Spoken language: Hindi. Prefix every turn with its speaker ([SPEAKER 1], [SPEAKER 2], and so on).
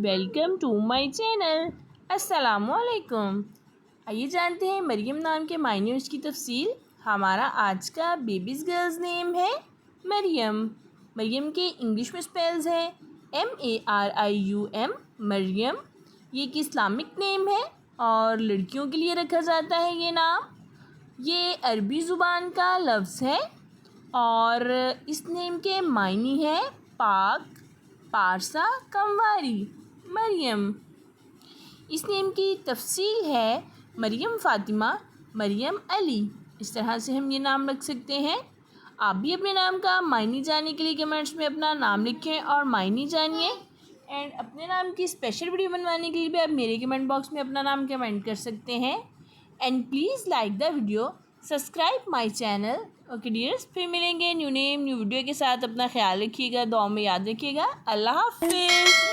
[SPEAKER 1] Welcome to my channel. अस्सलामुअलैकुम। आइए जानते हैं मरियम नाम के मायने और उसकी तफसील। हमारा आज का बेबीज़ गर्ल्स नेम है मरियम। मरियम के इंग्लिश में स्पेल्स है MARIUM, मरियम। ये एक इस्लामिक नेम है और लड़कियों के लिए रखा जाता है ये नाम। ये अरबी ज़ुबान का लफ्ज़ है और इस नेम के मायने हैं पाक, पारसा, कमवारी, मरियम। इस नेम की तफसील है मरियम फ़ातिमा, मरियम अली। इस तरह से हम ये नाम रख सकते हैं। आप भी अपने नाम का मायने जानने के लिए कमेंट्स में अपना नाम लिखें और मायने जानिए। एंड अपने नाम की स्पेशल वीडियो बनवाने के लिए भी आप मेरे कमेंट बॉक्स में अपना नाम कमेंट कर सकते हैं। And please like the video, subscribe my channel. Okay dears, फिर मिलेंगे न्यू नेम न्यू वीडियो के साथ। अपना ख्याल रखिएगा, दुआ में याद रखिएगा। अल्लाह हाफिज़।